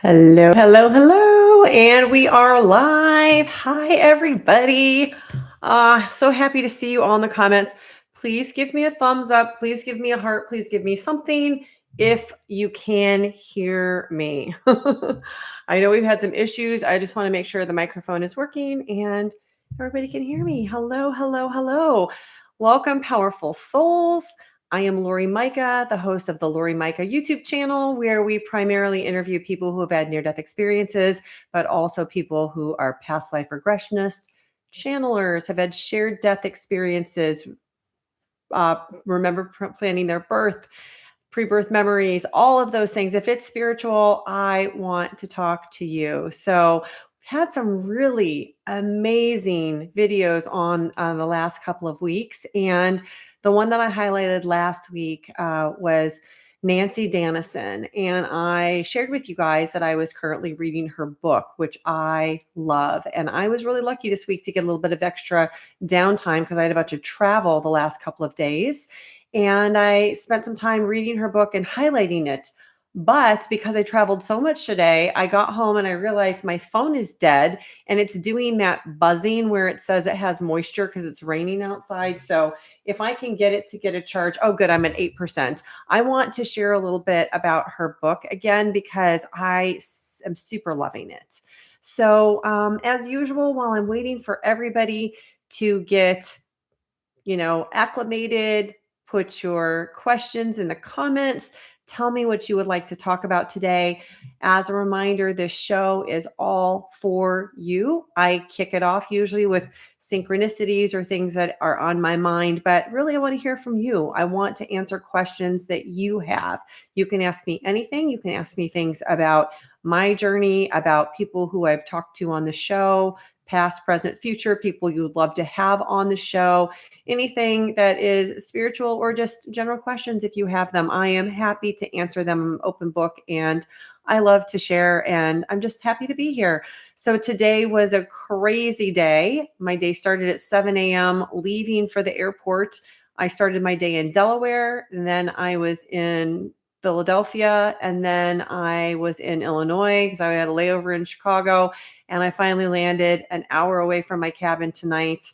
Hello, hello, hello, and we are live. Hi, everybody. So happy to see you all in the comments. Please give me a thumbs up. Please give me a heart. Please give me something if you can hear me. I know we've had some issues. I just want to make sure the microphone is working and everybody can hear me. Hello, hello, hello. Welcome, powerful souls. I am Laurie Micah, the host of the Laurie Micah YouTube channel, where we primarily interview people who have had near-death experiences, but also people who are past life regressionists, channelers, have had shared death experiences, remember planning their birth, pre-birth memories, all of those things. If it's spiritual, I want to talk to you. So we've had some really amazing videos on the last couple of weeks. And the one that I highlighted last week was Nancy Dannison. And I shared with you guys that I was currently reading her book, which I love. And I was really lucky this week to get a little bit of extra downtime because I had about to travel the last couple of days. And I spent some time reading her book and highlighting it. But because I traveled so much today, I got home and I realized my phone is dead and it's doing that buzzing where it says it has moisture because it's raining outside. So if I can get it to get a charge, oh, good, I'm at 8%. I want to share a little bit about her book again because I am super loving it. So as usual, while I'm waiting for everybody to get acclimated, put your questions in the comments. Tell me what you would like to talk about today. As a reminder, this show is all for you. I kick it off usually with synchronicities or things that are on my mind, but really I want to hear from you. I want to answer questions that you have. You can ask me anything. You can ask me things about my journey, about people who I've talked to on the show, past, present, future, people you would love to have on the show. Anything that is spiritual or just general questions, if you have them, I am happy to answer them. I'm an open book and I love to share and I'm just happy to be here. So today was a crazy day. My day started at 7 a.m. leaving for the airport. I started my day in Delaware and then I was in Philadelphia and then I was in Illinois because I had a layover in Chicago and I finally landed an hour away from my cabin tonight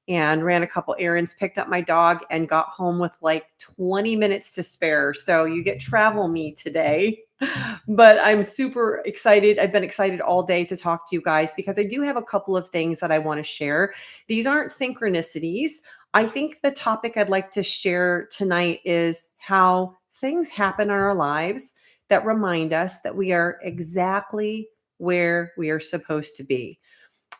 and ran a couple errands, picked up my dog, and got home with like 20 minutes to spare. So you get travel me today. But I'm super excited. I've been excited all day to talk to you guys because I do have a couple of things that I want to share. These aren't synchronicities. I think the topic I'd like to share tonight is how things happen in our lives that remind us that we are exactly where we are supposed to be.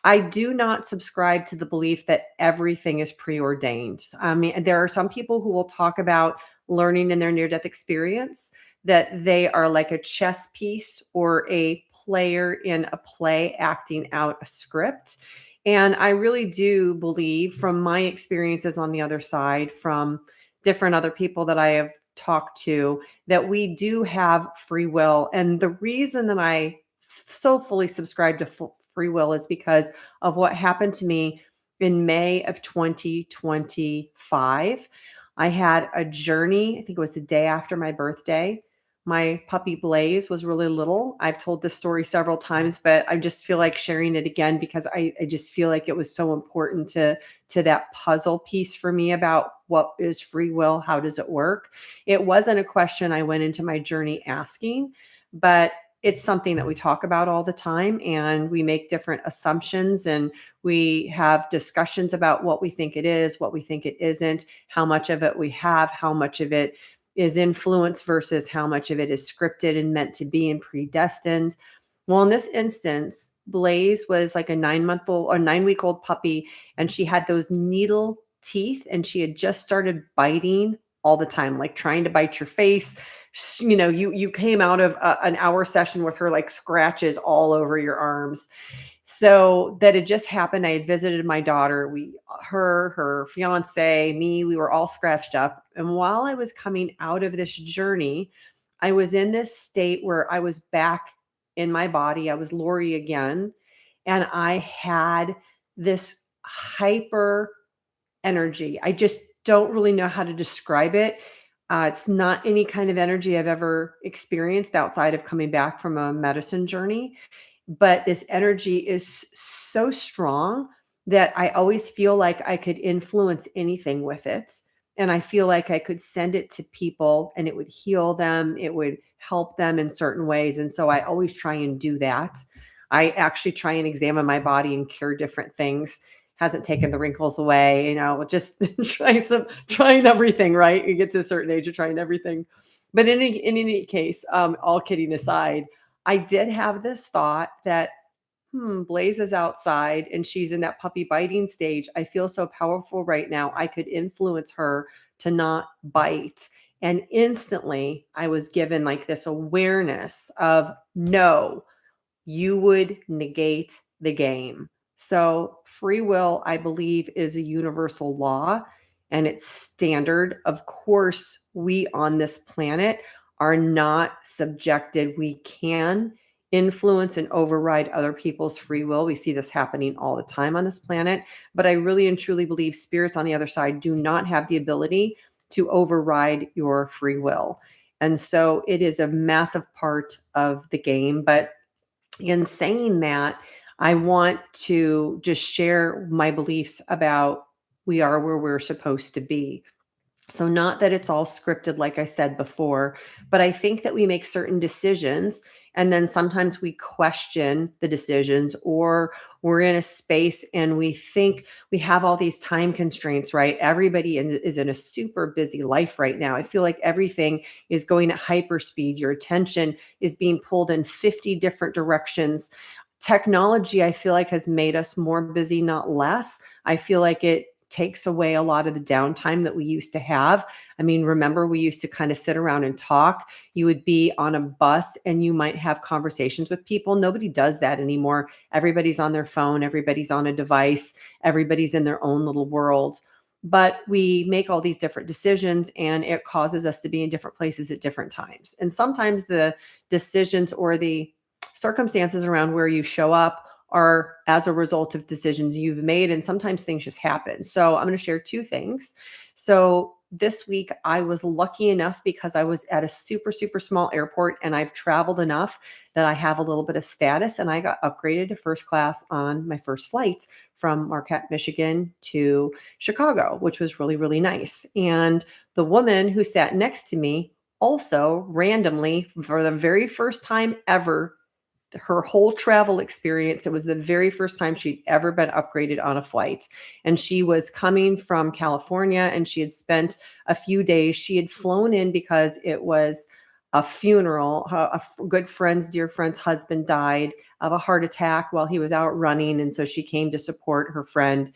I do not subscribe to the belief that everything is preordained. I mean, there are some people who will talk about learning in their near-death experience that they are like a chess piece or a player in a play acting out a script. And I really do believe from my experiences on the other side, from different other people that I have talked to, that we do have free will. And the reason that I so fully subscribe to free will is because of what happened to me in May of 2025. I had a journey. I think it was the day after my birthday. My puppy Blaze was really little. I've told this story several times, but I just feel like sharing it again because I just feel like it was so important to that puzzle piece for me about what is free will, how does it work. It wasn't a question I went into my journey asking, but it's something that we talk about all the time and we make different assumptions and we have discussions about what we think it is, what we think it isn't, how much of it we have, how much of it is influence versus how much of it is scripted and meant to be and predestined. Well, in this instance, Blaze was like a 9-month-old or 9-week-old puppy, and she had those needle teeth and she had just started biting all the time, like trying to bite your face. You came out of an hour session with her like scratches all over your arms. So that had just happened. I had visited my daughter, her fiance, me, we were all scratched up. And while I was coming out of this journey, I was in this state where I was back in my body. I was Laurie again. And I had this hyper energy. I just don't really know how to describe it. It's not any kind of energy I've ever experienced outside of coming back from a medicine journey. But this energy is so strong that I always feel like I could influence anything with it. And I feel like I could send it to people and it would heal them, it would help them in certain ways. And so I always try and do that. I actually try and examine my body and cure different things. Hasn't taken the wrinkles away, just trying everything, right? You get to a certain age of trying everything. But in any case, all kidding aside, I did have this thought that, Blaze is outside and she's in that puppy biting stage. I feel so powerful right now. I could influence her to not bite. And instantly I was given like this awareness of no, you would negate the game. So, free will, I believe, is a universal law and it's standard. Of course, we on this planet are not subjected. We can influence and override other people's free will. We see this happening all the time on this planet. But I really and truly believe spirits on the other side do not have the ability to override your free will. And so it is a massive part of the game. But in saying that, I want to just share my beliefs about we are where we're supposed to be. So, not that it's all scripted, like I said before, but I think that we make certain decisions and then sometimes we question the decisions, or we're in a space and we think we have all these time constraints, right? Everybody is in a super busy life right now. I feel like everything is going at hyperspeed. Your attention is being pulled in 50 different directions. Technology, I feel like, has made us more busy, not less. I feel like it takes away a lot of the downtime that we used to have. I mean, remember we used to kind of sit around and talk. You would be on a bus and you might have conversations with people. Nobody does that anymore. Everybody's on their phone, everybody's on a device, everybody's in their own little world. But we make all these different decisions and it causes us to be in different places at different times. And sometimes the decisions or the circumstances around where you show up are as a result of decisions you've made. And sometimes things just happen. So I'm going to share two things. So this week, I was lucky enough because I was at a super, super small airport and I've traveled enough that I have a little bit of status and I got upgraded to first class on my first flight from Marquette, Michigan to Chicago, which was really, really nice. And the woman who sat next to me also randomly, for the very first time ever, her whole travel experience, it was the very first time she'd ever been upgraded on a flight. And she was coming from California and she had spent a few days. She had flown in because it was a funeral. A good friend's, dear friend's husband died of a heart attack while he was out running. And so she came to support her friend.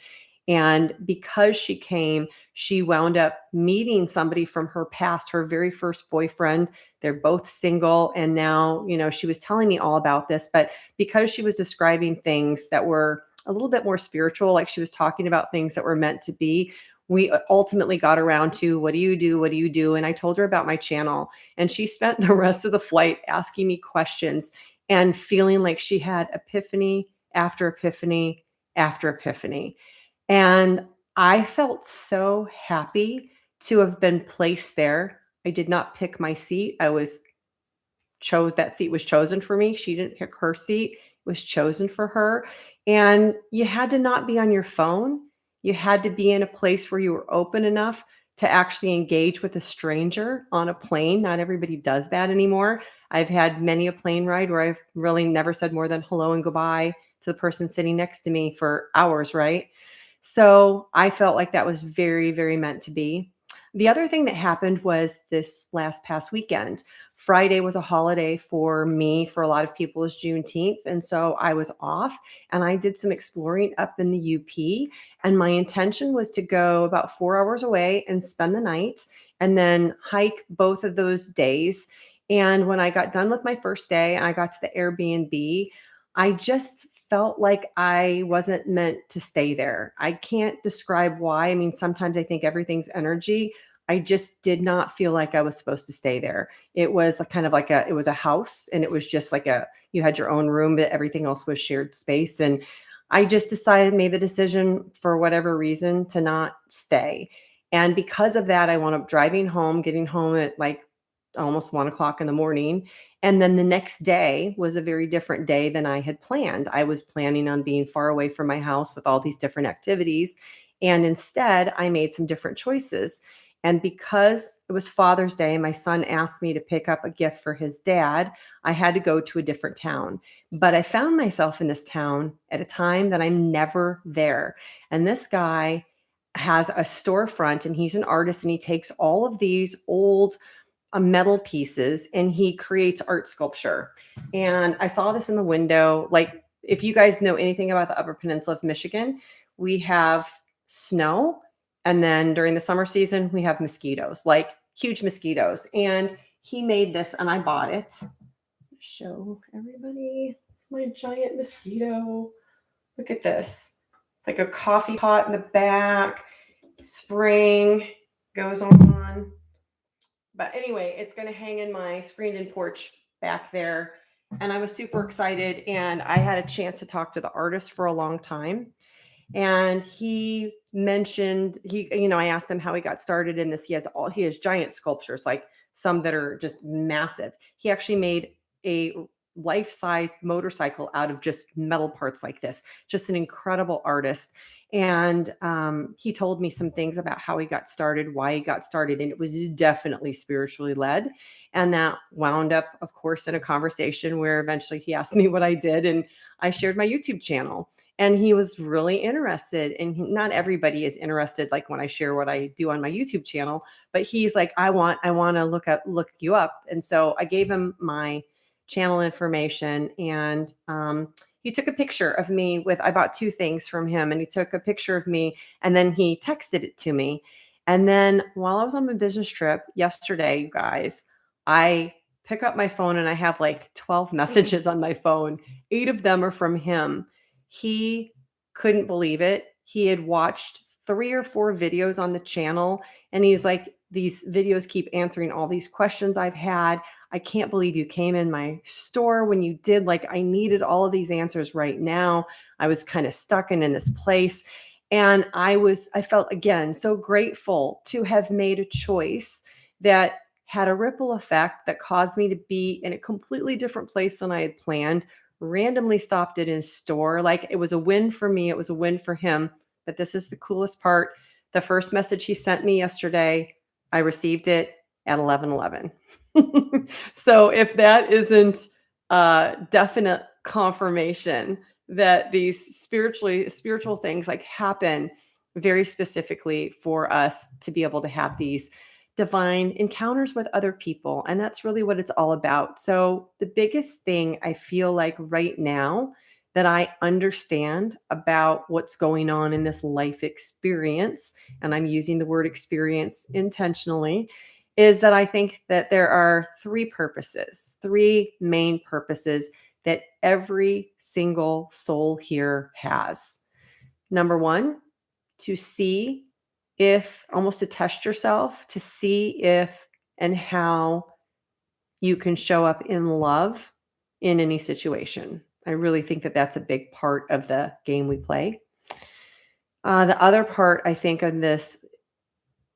And because she came, she wound up meeting somebody from her past, her very first boyfriend. They're both single. And now, she was telling me all about this, but because she was describing things that were a little bit more spiritual, like she was talking about things that were meant to be, we ultimately got around to, what do you do? What do you do? And I told her about my channel. And she spent the rest of the flight asking me questions and feeling like she had epiphany after epiphany after epiphany. And I felt so happy to have been placed there. I did not pick my seat. That seat was chosen for me. She didn't pick her seat. It was chosen for her. And you had to not be on your phone. You had to be in a place where you were open enough to actually engage with a stranger on a plane. Not everybody does that anymore. I've had many a plane ride where I've really never said more than hello and goodbye to the person sitting next to me for hours, right? So I felt like that was very, very meant to be. The other thing that happened was this last past weekend. Friday was a holiday for me. For a lot of people, is Juneteenth. And so I was off and I did some exploring up in the UP. And my intention was to go about 4 hours away and spend the night and then hike both of those days. And when I got done with my first day and I got to the Airbnb, I just felt like I wasn't meant to stay there. I can't describe why. I mean, sometimes I think everything's energy. I just did not feel like I was supposed to stay there. It was it was a house and it was just you had your own room, but everything else was shared space. And I just made the decision for whatever reason to not stay. And because of that, I wound up driving home, getting home at like almost 1 o'clock in the morning. And then the next day was a very different day than I had planned. I was planning on being far away from my house with all these different activities. And instead, I made some different choices. And because it was Father's Day, my son asked me to pick up a gift for his dad. I had to go to a different town. But I found myself in this town at a time that I'm never there. And this guy has a storefront and he's an artist and he takes all of these old metal pieces and he creates art sculpture. And I saw this in the window. Like, if you guys know anything about the Upper Peninsula of Michigan, we have snow. And then during the summer season, we have mosquitoes, like huge mosquitoes. And he made this and I bought it. Show everybody. It's my giant mosquito. Look at this. It's like a coffee pot in the back. Spring goes on. But anyway, it's going to hang in my screened-in porch back there. And I was super excited. And I had a chance to talk to the artist for a long time. And he mentioned, I asked him how he got started in this. He has giant sculptures, like some that are just massive. He actually made a life-sized motorcycle out of just metal parts like this. Just an incredible artist. And he told me some things about how he got started, why he got started, and it was definitely spiritually led. And that wound up, of course, in a conversation where eventually he asked me what I did, and I shared my YouTube channel. And he was really interested. And not everybody is interested, like when I share what I do on my YouTube channel, but he's like, I want to look you up. And so I gave him my channel information, and he took a picture of me I bought 2 things from him, and he took a picture of me and then he texted it to me. And then while I was on my business trip yesterday, you guys, I pick up my phone and I have like 12 messages on my phone. 8 of them are from him. He couldn't believe it. He had watched 3 or 4 videos on the channel, and he's like, these videos keep answering all these questions I've had. I can't believe you came in my store when you did. Like, I needed all of these answers right now. I was kind of stuck in this place. And I felt, again, so grateful to have made a choice that had a ripple effect that caused me to be in a completely different place than I had planned. Randomly stopped at his store. Like, it was a win for me. It was a win for him. But this is the coolest part. The first message he sent me yesterday, I received it at 11:11. So if that isn't definite confirmation that these spiritual things like happen very specifically for us to be able to have these divine encounters with other people. And that's really what it's all about. So the biggest thing I feel like right now that I understand about what's going on in this life experience, and I'm using the word experience intentionally, is that I think that there are 3 main purposes that every single soul here has. Number 1, to see if, almost to test yourself, to see if and how you can show up in love in any situation. I really think that that's a big part of the game we play. The other part, I think, of this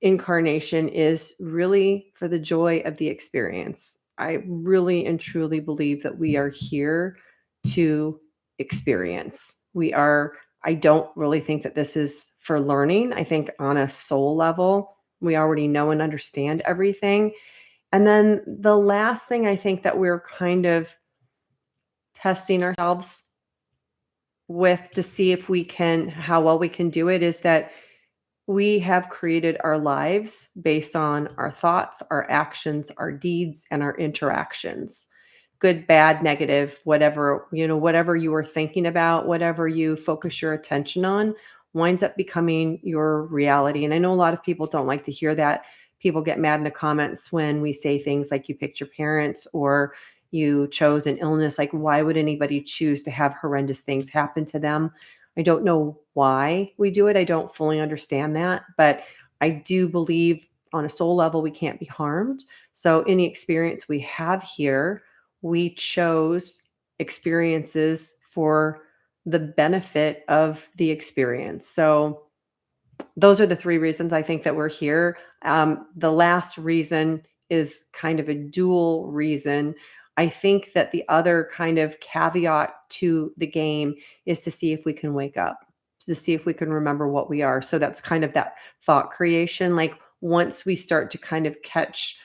incarnation is really for the joy of the experience. I really and truly believe that we are here to experience. I don't really think that this is for learning. I think on a soul level, we already know and understand everything. And then the last thing I think that we're kind of testing ourselves with to see how well we can do it is that we have created our lives based on our thoughts, our actions, our deeds, and our interactions. Good, bad, negative, whatever you were thinking about, whatever you focus your attention on, winds up becoming your reality. And I know a lot of people don't like to hear that. People get mad in the comments when we say things like you picked your parents or you chose an illness. Like, why would anybody choose to have horrendous things happen to them? I don't know why we do it. I don't fully understand that, but I do believe on a soul level, we can't be harmed. So any experience we have here, we chose experiences for the benefit of the experience. So those are the three reasons I think that we're here. The last reason is kind of a dual reason. I think that the other kind of caveat to the game is to see if we can wake up, to see if we can remember what we are. So that's kind of that thought creation. Like once we start to kind of catch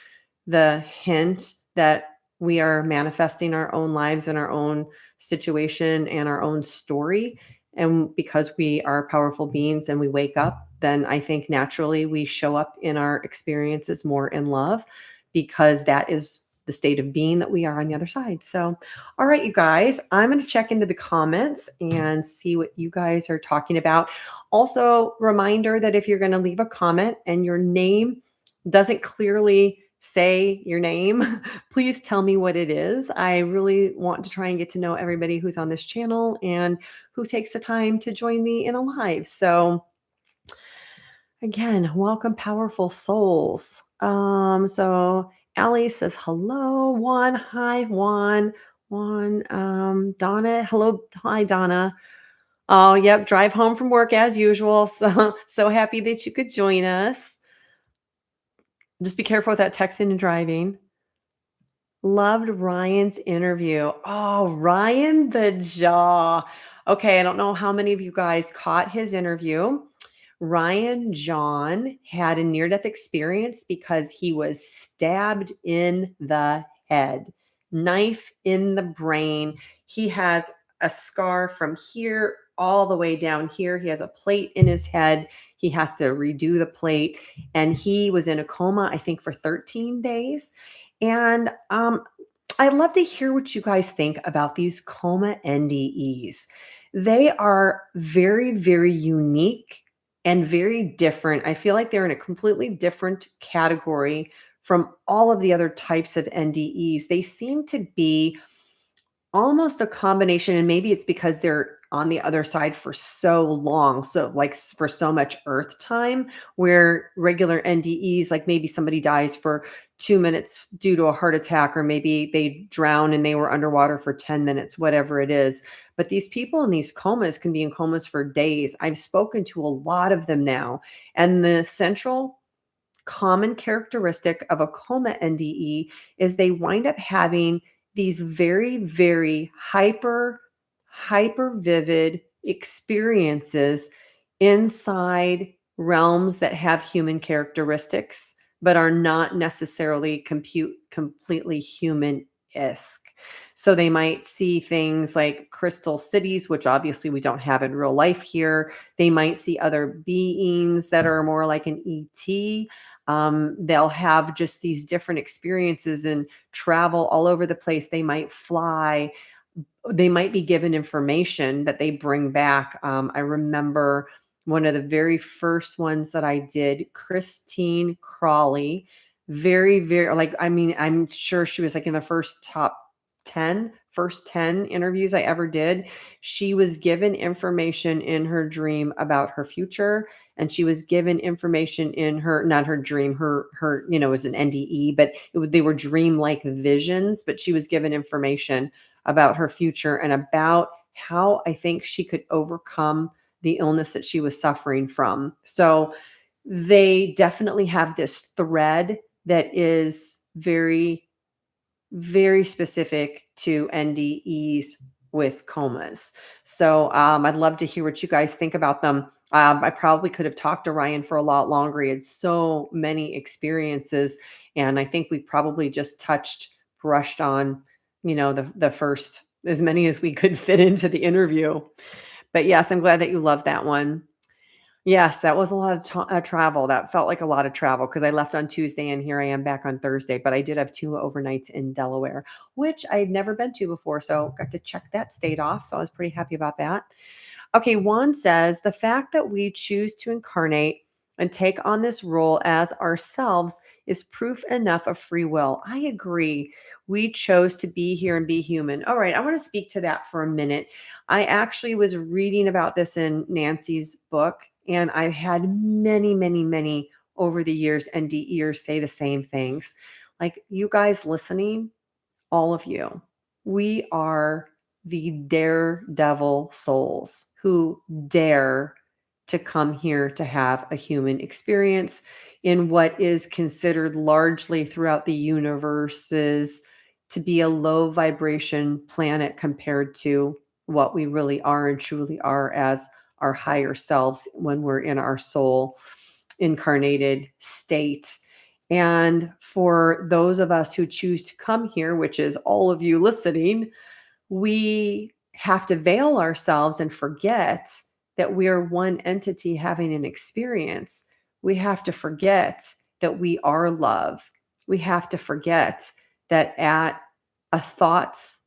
the hint that we are manifesting our own lives and our own situation and our own story, and because we are powerful beings and we wake up, then I think naturally we show up in our experiences more in love, because that is the state of being that we are on the other side. So, all right, you guys, I'm going to check into the comments and see what you guys are talking about. Also, reminder that if you're going to leave a comment and your name doesn't clearly say your name, please tell me what it is. I really want to try and get to know everybody who's on this channel and who takes the time to join me in a live. So again, welcome, powerful souls. So Allie says hello. Juan, hi, Juan. Juan, Donna, hello, hi, Donna. Oh, yep, drive home from work as usual. So happy that you could join us. Just be careful with that texting and driving. Loved Ryan's interview. Oh, Ryan the Jaw. Okay, I don't know how many of you guys caught his interview. Ryan John had a near death experience because he was stabbed in the head, knife in the brain. He has a scar from here all the way down here. He has a plate in his head. He has to redo the plate. And he was in a coma, I think, for 13 days. And I'd love to hear what you guys think about these coma NDEs. They are very, very unique and very different. I feel like they're in a completely different category from all of the other types of NDEs. They seem to be almost a combination, and maybe it's because they're on the other side for so long, so like for so much earth time, where regular NDEs, like maybe somebody dies for 2 minutes due to a heart attack, or maybe they drown and they were underwater for 10 minutes, whatever it is. But these people in these comas can be in comas for days. I've spoken to a lot of them now, and the central common characteristic of a coma NDE is they wind up having these very, very hyper vivid experiences inside realms that have human characteristics, but are not necessarily completely human-esque. So they might see things like crystal cities, which obviously we don't have in real life here. They might see other beings that are more like an ET. They'll have just these different experiences and travel all over the place. They might fly. They might be given information that they bring back. I remember one of the very first ones that I did, Christine Crawley, very, very, like, I mean, I'm sure she was like in the first 10 interviews I ever did. She was given information in her dream about her future, and she was given information in her, not her dream, her it was an NDE, but they were dream-like visions, but she was given information about her future and about how I think she could overcome the illness that she was suffering from. So they definitely have this thread that is very, very specific to NDEs with comas. So I'd love to hear what you guys think about them. I probably could have talked to Ryan for a lot longer. He had so many experiences, and I think we probably just brushed on, the first, as many as we could fit into the interview. But yes, I'm glad that you loved that one. Yes, that was a lot of travel. That felt like a lot of travel because I left on Tuesday and here I am back on Thursday. But I did have 2 overnights in Delaware, which I had never been to before. So got to check that state off. So I was pretty happy about that. Okay, Juan says the fact that we choose to incarnate and take on this role as ourselves is proof enough of free will. I agree. We chose to be here and be human. All right, I want to speak to that for a minute. I actually was reading about this in Nancy's book, and I've had many, many, many over the years NDEers say the same things. Like you guys listening, all of you, we are the daredevil souls who dare to come here to have a human experience in what is considered largely throughout the universes to be a low vibration planet compared to what we really are and truly are as our higher selves when we're in our soul incarnated state. And for those of us who choose to come here, which is all of you listening, we have to veil ourselves and forget that we are one entity having an experience. We have to forget that we are love. We have to forget that at a thoughts,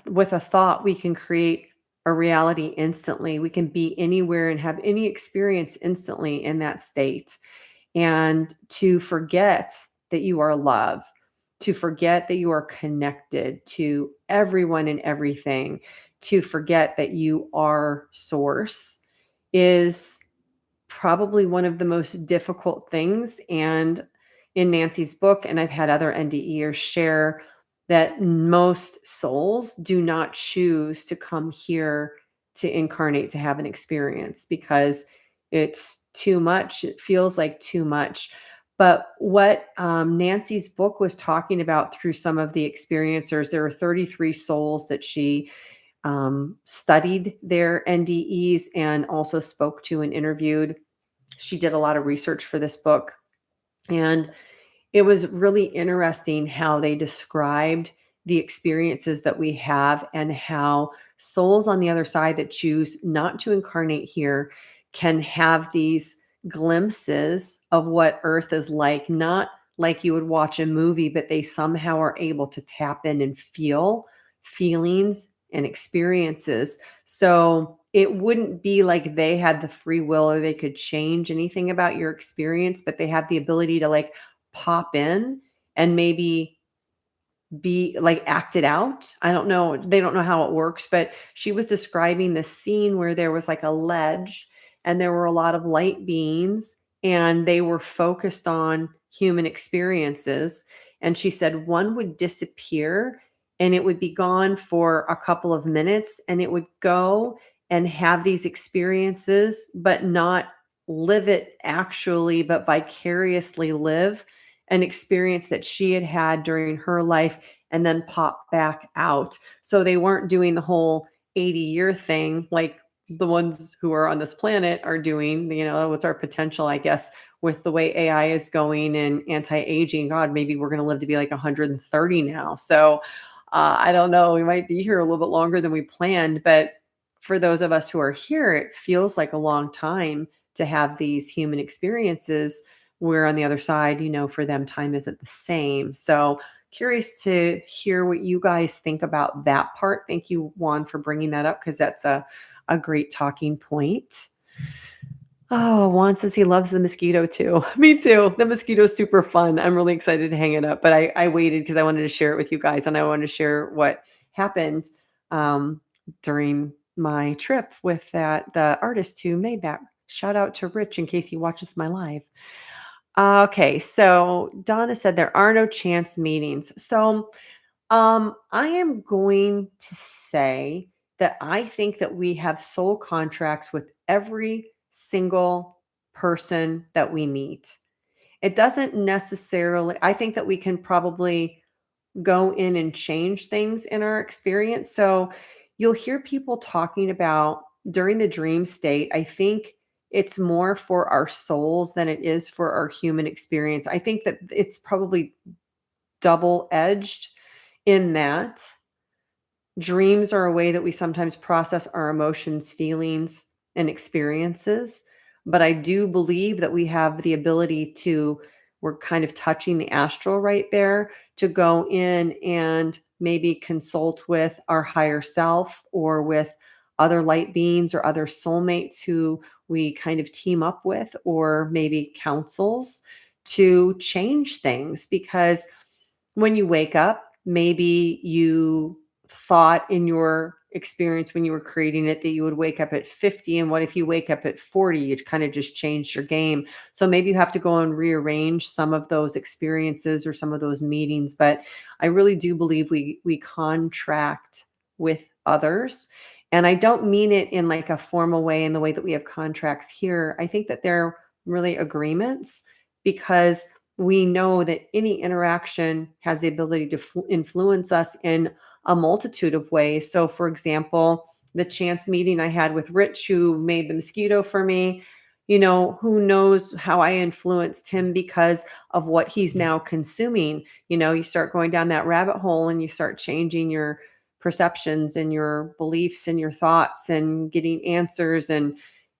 with a thought, we can create a reality instantly. We can be anywhere and have any experience instantly in that state. And to forget that you are love, to forget that you are connected to everyone and everything, to forget that you are source is probably one of the most difficult things. And in Nancy's book, and I've had other NDEers share that most souls do not choose to come here to incarnate to have an experience because it's too much. It feels like too much. But what Nancy's book was talking about through some of the experiencers, there were 33 souls that she studied their NDEs and also spoke to and interviewed. She did a lot of research for this book. And it was really interesting how they described the experiences that we have and how souls on the other side that choose not to incarnate here can have these glimpses of what Earth is like, not like you would watch a movie, but they somehow are able to tap in and feel feelings and experiences. So it wouldn't be like they had the free will or they could change anything about your experience, but they have the ability to like pop in and maybe be like acted out. I don't know. They don't know how it works, but she was describing this scene where there was like a ledge and there were a lot of light beings and they were focused on human experiences. And she said one would disappear and it would be gone for a couple of minutes and it would go and have these experiences, but not live it actually, but vicariously live an experience that she had had during her life and then pop back out. So they weren't doing the whole 80-year thing like the ones who are on this planet are doing. You know, what's our potential, I guess, with the way AI is going and anti-aging. God, maybe we're going to live to be like 130 now. So I don't know. We might be here a little bit longer than we planned. But for those of us who are here, it feels like a long time to have these human experiences where on the other side, you know, for them, time isn't the same. So curious to hear what you guys think about that part. Thank you, Juan, for bringing that up because that's a great talking point. Oh, Juan says he loves the mosquito too. Me too. The mosquito's super fun. I'm really excited to hang it up, but I waited because I wanted to share it with you guys and I wanted to share what happened during my trip with the artist who made that. Shout out to Rich in case he watches my live. Okay, so Donna said there are no chance meetings. So I am going to say that I think that we have soul contracts with every single person that we meet. It doesn't necessarily, I think that we can probably go in and change things in our experience. So you'll hear people talking about during the dream state. I think it's more for our souls than it is for our human experience. I think that it's probably double edged in that dreams are a way that we sometimes process our emotions, feelings, and experiences. But I do believe that we have the ability to, we're kind of touching the astral right there, to go in and maybe consult with our higher self or with other light beings or other soulmates who we kind of team up with, or maybe counsels to change things. Because when you wake up, maybe you thought in your experience when you were creating it that you would wake up at 50. And what if you wake up at 40? You kind of just changed your game. So maybe you have to go and rearrange some of those experiences or some of those meetings. But I really do believe we contract with others. And I don't mean it in like a formal way in the way that we have contracts here. I think that they're really agreements because we know that any interaction has the ability to influence us in a multitude of ways. So, for example, the chance meeting I had with Rich, who made the Mosquito for me, who knows how I influenced him because of what he's now consuming. You start going down that rabbit hole and you start changing your perceptions and your beliefs and your thoughts and getting answers. And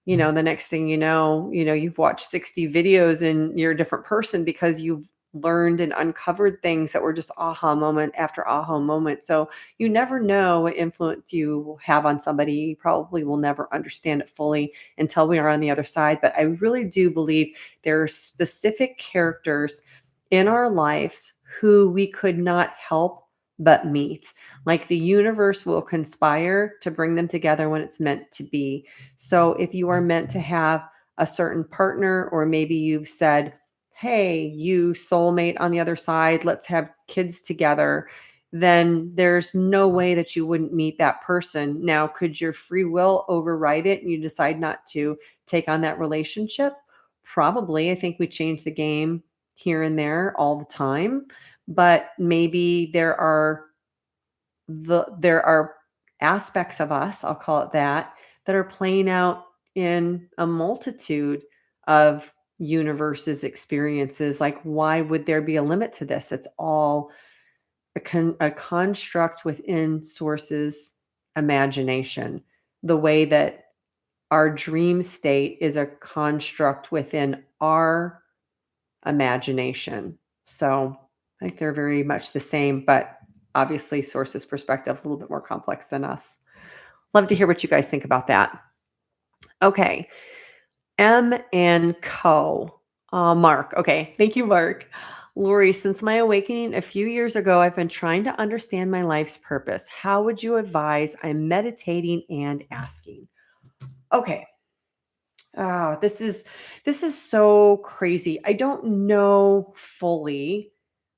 the next thing you've watched 60 videos and you're a different person because you've learned and uncovered things that were just aha moment after aha moment. So you never know what influence you will have on somebody. You probably will never understand it fully until we are on the other side. But I really do believe there are specific characters in our lives who we could not help but meet. Like the universe will conspire to bring them together when it's meant to be. So if you are meant to have a certain partner, or maybe you've said, hey, you soulmate on the other side, let's have kids together, then there's no way that you wouldn't meet that person. Now, could your free will override it and you decide not to take on that relationship? Probably. I think we change the game here and there all the time, but maybe there are aspects of us, I'll call it that are playing out in a multitude of universes, experiences. Like, why would there be a limit to this? It's all a construct within Source's imagination. The way that our dream state is a construct within our imagination. So I think they're very much the same, but obviously Source's perspective a little bit more complex than us. Love to hear what you guys think about that. Okay. M and Co. Mark. Okay. Thank you, Mark. Laurie, since my awakening a few years ago, I've been trying to understand my life's purpose. How would you advise? I'm meditating and asking. Okay. Oh, this is so crazy. I don't know fully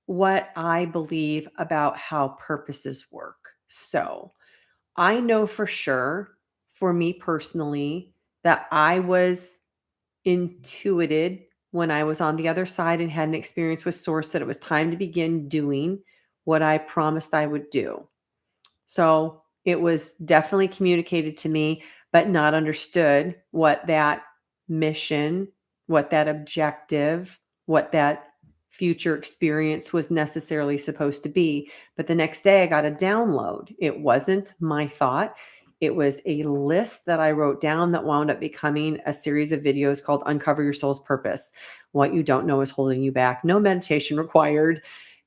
what I believe about how purposes work. So, I know for sure, for me personally, that I was intuited when I was on the other side and had an experience with Source that it was time to begin doing what I promised I would do. So it was definitely communicated to me, but not understood what that mission, what that objective, what that future experience was necessarily supposed to be. But the next day I got a download. It wasn't my thought. It was a list that I wrote down that wound up becoming a series of videos called Uncover Your Soul's Purpose. What you don't know is holding you back. No meditation required.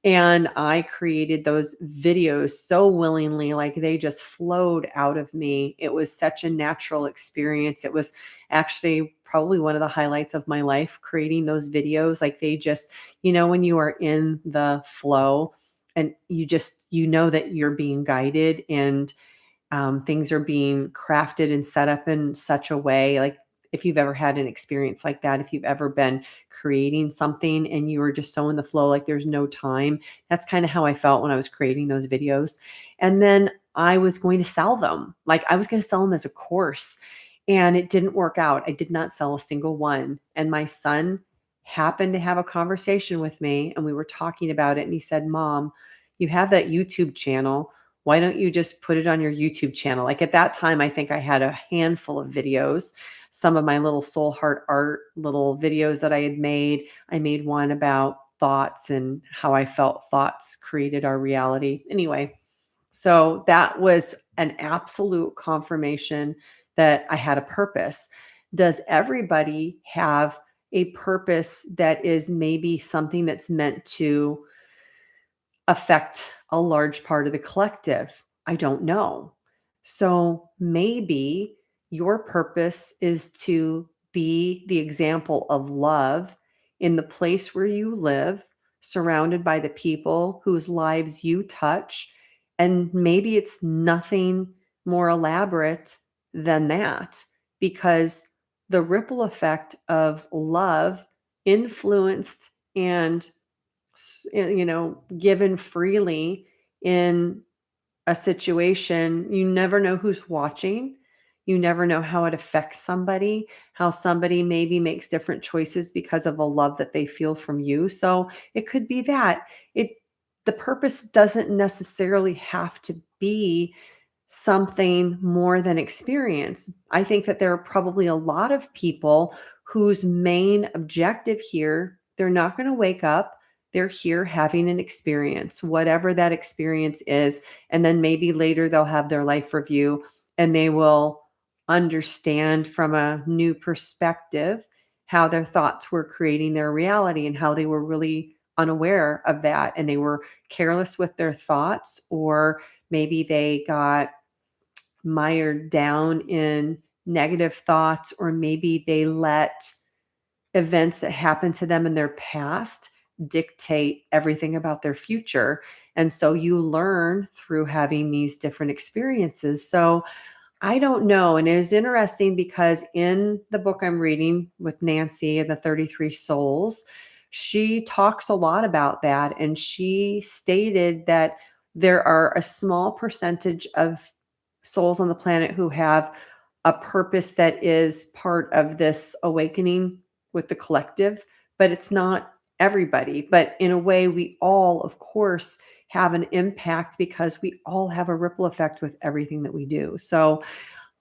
And I created those videos so willingly, like they just flowed out of me. It was such a natural experience. It was actually probably one of the highlights of my life, creating those videos. Like they just, when you are in the flow and you know that you're being guided and things are being crafted and set up in such a way. Like if you've ever had an experience like that, if you've ever been creating something and you were just so in the flow, like there's no time, that's kind of how I felt when I was creating those videos. And then I was going to sell them. Like I was going to sell them as a course, and it didn't work out. I did not sell a single one. And my son happened to have a conversation with me, and we were talking about it. And he said, Mom, you have that YouTube channel. Why don't you just put it on your YouTube channel? Like at that time, I think I had a handful of videos, some of my little soul heart art little videos that I had made. I made one about thoughts and how I felt thoughts created our reality. Anyway, so that was an absolute confirmation that I had a purpose. Does everybody have a purpose that is maybe something that's meant to affect a large part of the collective? I don't know. So maybe your purpose is to be the example of love in the place where you live, surrounded by the people whose lives you touch. And maybe it's nothing more elaborate than that, because the ripple effect of love influenced and given freely in a situation, you never know who's watching. You never know how it affects somebody, how somebody maybe makes different choices because of the love that they feel from you. So it could be that it the purpose doesn't necessarily have to be something more than experience. I think that there are probably a lot of people whose main objective here, they're not going to wake up. They're here having an experience, whatever that experience is. And then maybe later they'll have their life review and they will understand from a new perspective how their thoughts were creating their reality and how they were really unaware of that. And they were careless with their thoughts, or maybe they got mired down in negative thoughts, or maybe they let events that happened to them in their past dictate everything about their future. And so you learn through having these different experiences. So I don't know. And it was interesting because in the book I'm reading with Nancy and the 33 Souls, she talks a lot about that. And she stated that there are a small percentage of souls on the planet who have a purpose that is part of this awakening with the collective, but it's not everybody. But in a way, we all, of course, have an impact because we all have a ripple effect with everything that we do. So,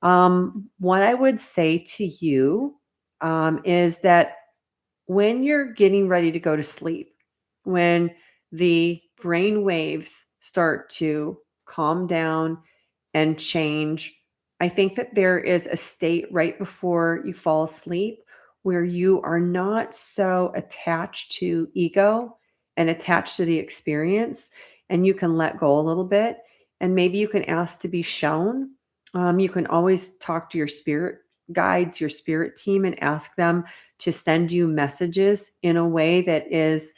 what I would say to you is that when you're getting ready to go to sleep, when the brain waves start to calm down and change, I think that there is a state right before you fall asleep where you are not so attached to ego and attached to the experience, and you can let go a little bit. And maybe you can ask to be shown. You can always talk to your spirit guides, your spirit team, and ask them to send you messages in a way that is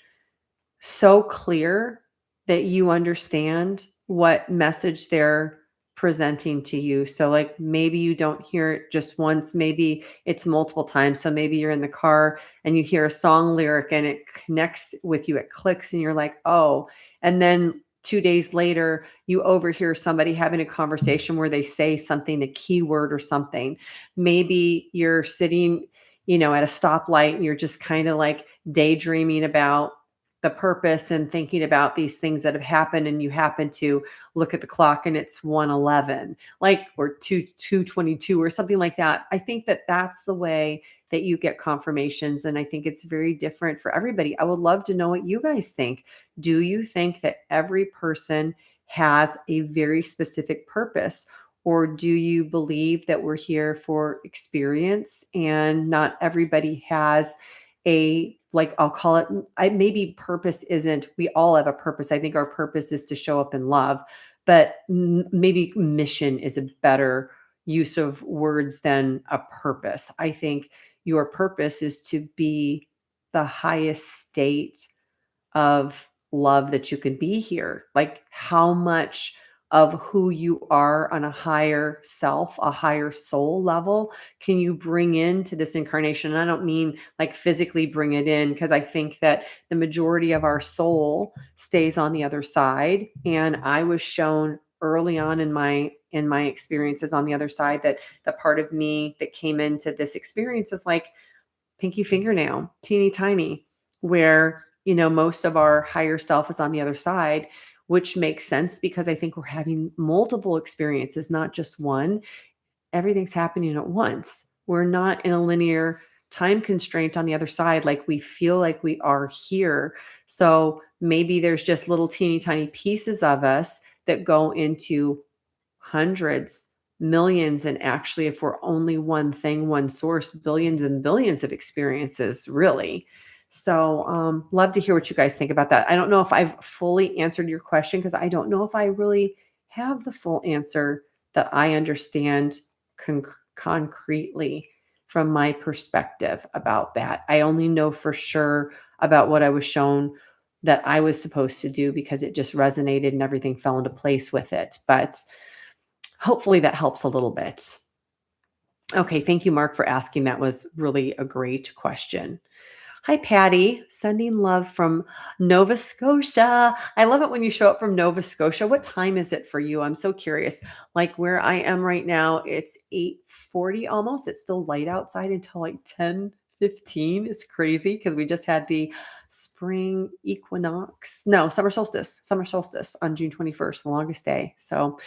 so clear that you understand what message they're presenting to you. So, like, maybe you don't hear it just once, maybe it's multiple times. So, maybe you're in the car and you hear a song lyric and it connects with you, it clicks, and you're like, oh. And then 2 days later, you overhear somebody having a conversation where they say something, the keyword or something. Maybe you're sitting, at a stoplight and you're just kind of like daydreaming about the purpose and thinking about these things that have happened, and you happen to look at the clock and it's 1:11, like, or 2:22 or something like that. I think that that's the way that you get confirmations, and I think it's very different for everybody. I would love to know what you guys think. Do you think that every person has a very specific purpose, or do you believe that we're here for experience and not everybody has a, like, I'll call it, maybe purpose isn't, we all have a purpose. I think our purpose is to show up in love, but maybe mission is a better use of words than a purpose. I think your purpose is to be the highest state of love that you can be here. Like, how much of who you are on a higher self, a higher soul level, can you bring into this incarnation? And I don't mean like physically bring it in, because I think that the majority of our soul stays on the other side. And I was shown early on in my experiences on the other side that the part of me that came into this experience is like pinky fingernail, teeny tiny, where, most of our higher self is on the other side, which makes sense because I think we're having multiple experiences, not just one. Everything's happening at once. We're not in a linear time constraint on the other side like we feel like we are here. So maybe there's just little teeny tiny pieces of us that go into hundreds, millions, and actually, if we're only one thing, one source, billions and billions of experiences, really. So, love to hear what you guys think about that. I don't know if I've fully answered your question, because I don't know if I really have the full answer that I understand concretely from my perspective about that. I only know for sure about what I was shown that I was supposed to do because it just resonated and everything fell into place with it. But hopefully that helps a little bit. Okay, thank you, Mark, for asking. That was really a great question. Hi, Patty. Sending love from Nova Scotia. I love it when you show up from Nova Scotia. What time is it for you? I'm so curious. Like where I am right now, it's 8:40 almost. It's still light outside until like 10:15. It's crazy because we just had the spring equinox. No, summer solstice. Summer solstice on June 21st, the longest day. So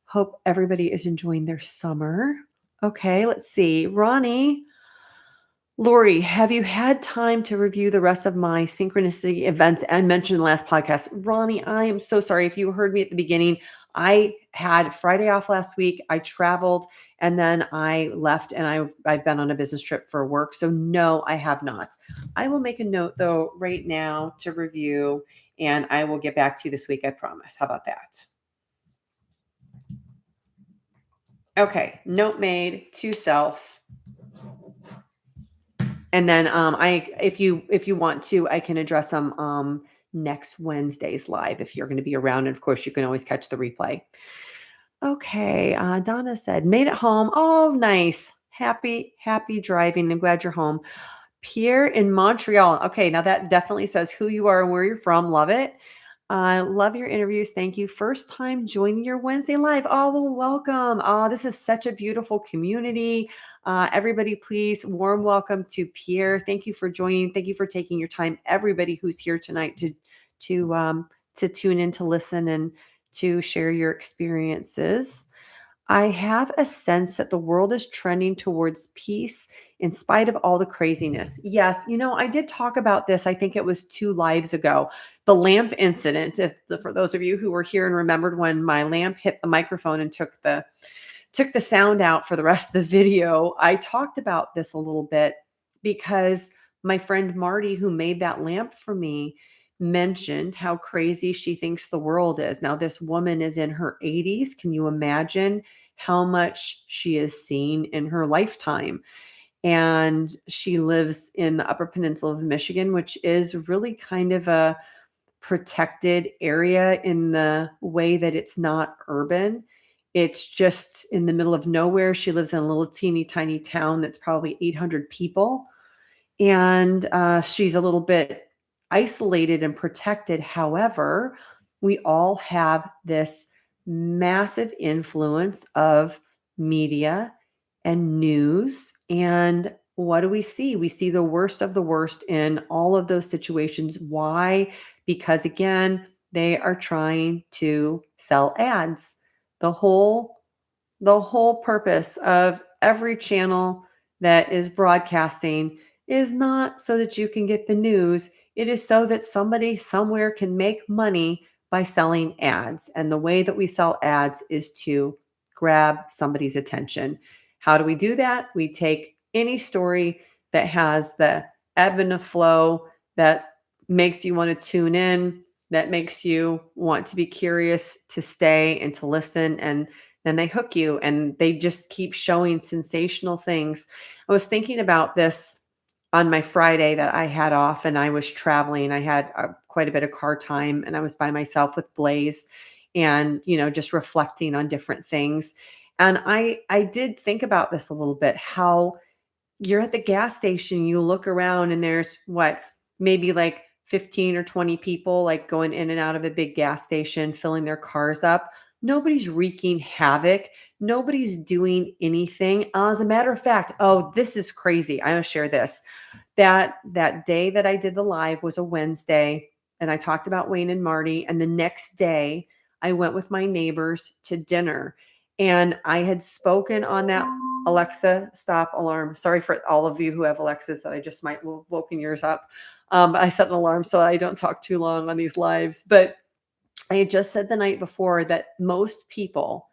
hope everybody is enjoying their summer. Okay, let's see. Ronnie. Laurie, have you had time to review the rest of my synchronicity events I mentioned in the last podcast? Ronnie, I am so sorry. If you heard me at the beginning, I had Friday off last week. I traveled and then I left and I've been on a business trip for work. So no, I have not. I will make a note though right now to review and I will get back to you this week, I promise. How about that? Okay, note made to self. And then I if you want to, I can address them next Wednesday's live if you're going to be around. And of course, you can always catch the replay. Okay, Donna said, made it home. Oh, nice. Happy driving. I'm glad you're home. Pierre in Montreal. Okay, now that definitely says who you are and where you're from. Love it. Love your interviews. Thank you. First time joining your Wednesday live. Oh, well, welcome. Oh, this is such a beautiful community. Everybody, please, warm welcome to Pierre. Thank you for joining. Thank you for taking your time. Everybody who's here tonight to tune in, to listen, and to share your experiences. I have a sense that the world is trending towards peace in spite of all the craziness. Yes, I did talk about this. I think it was 2 lives ago. The lamp incident. For those of you who were here and remembered when my lamp hit the microphone and took the sound out for the rest of the video, I talked about this a little bit because my friend Marty, who made that lamp for me, mentioned how crazy she thinks the world is. Now, this woman is in her 80s. Can you imagine how much she has seen in her lifetime? And she lives in the Upper Peninsula of Michigan, which is really kind of a protected area in the way that it's not urban. It's just in the middle of nowhere. She lives in a little teeny tiny town that's probably 800 people. And she's a little bit isolated and protected. However, we all have this massive influence of media and news. And what do we see? We see the worst of the worst in all of those situations. Why? Because again, they are trying to sell ads. The whole purpose of every channel that is broadcasting is not so that you can get the news. It is so that somebody somewhere can make money by selling ads. And the way that we sell ads is to grab somebody's attention. How do we do that? We take any story that has the ebb and the flow that makes you want to tune in, that makes you want to be curious to stay and to listen, and then they hook you and they just keep showing sensational things. I was thinking about this on my Friday that I had off and I was traveling. I had quite a bit of car time and I was by myself with Blaze and, just reflecting on different things. And I did think about this a little bit, how you're at the gas station, you look around and there's maybe like 15 or 20 people like going in and out of a big gas station, filling their cars up. Nobody's wreaking havoc. Nobody's doing anything. As a matter of fact, oh, this is crazy. I'm gonna share this. That day that I did the live was a Wednesday, and I talked about Wayne and Marty. And the next day, I went with my neighbors to dinner, and I had spoken on that Alexa stop alarm. Sorry for all of you who have Alexas that I just might have woken yours up. I set an alarm so I don't talk too long on these lives, but I had just said the night before that most people,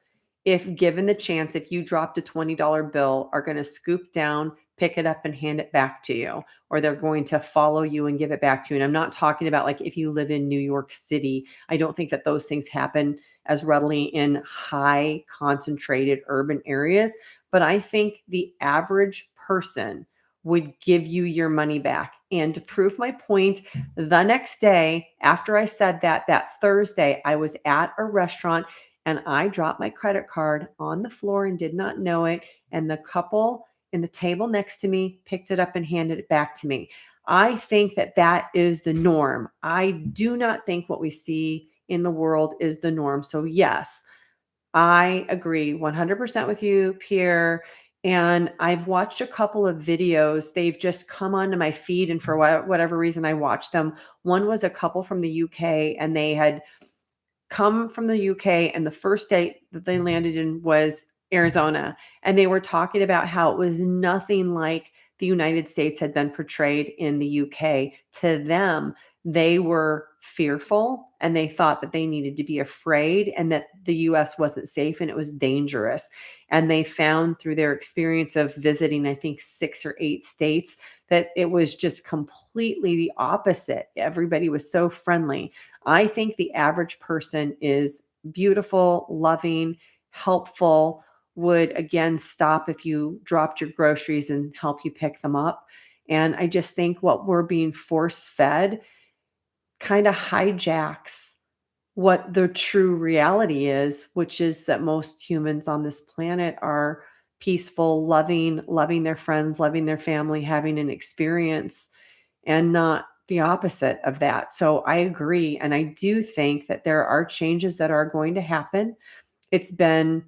if given the chance, if you dropped a $20 bill, are going to scoop down, pick it up and hand it back to you, or they're going to follow you and give it back to you. And I'm not talking about like if you live in New York City. I don't think that those things happen as readily in high concentrated urban areas, but I think the average person would give you your money back. And to prove my point, the next day after I said that Thursday, I was at a restaurant and I dropped my credit card on the floor and did not know it. And the couple in the table next to me picked it up and handed it back to me. I think that that is the norm. I do not think what we see in the world is the norm. So, yes, I agree 100% with you, Pierre. And I've watched a couple of videos. They've just come onto my feed, and for whatever reason, I watched them. One was a couple from the UK, and they had come from the UK, and the first state that they landed in was Arizona. And they were talking about how it was nothing like the United States had been portrayed in the UK. To them, they were fearful and they thought that they needed to be afraid and that the US wasn't safe and it was dangerous. And they found through their experience of visiting, I think, 6 or 8 states, that it was just completely the opposite. Everybody was so friendly. I think the average person is beautiful, loving, helpful, would again stop if you dropped your groceries and help you pick them up. And I just think what we're being force fed kind of hijacks what the true reality is, which is that most humans on this planet are peaceful, loving their friends, loving their family, having an experience, and not the opposite of that. So I agree. And I do think that there are changes that are going to happen. It's been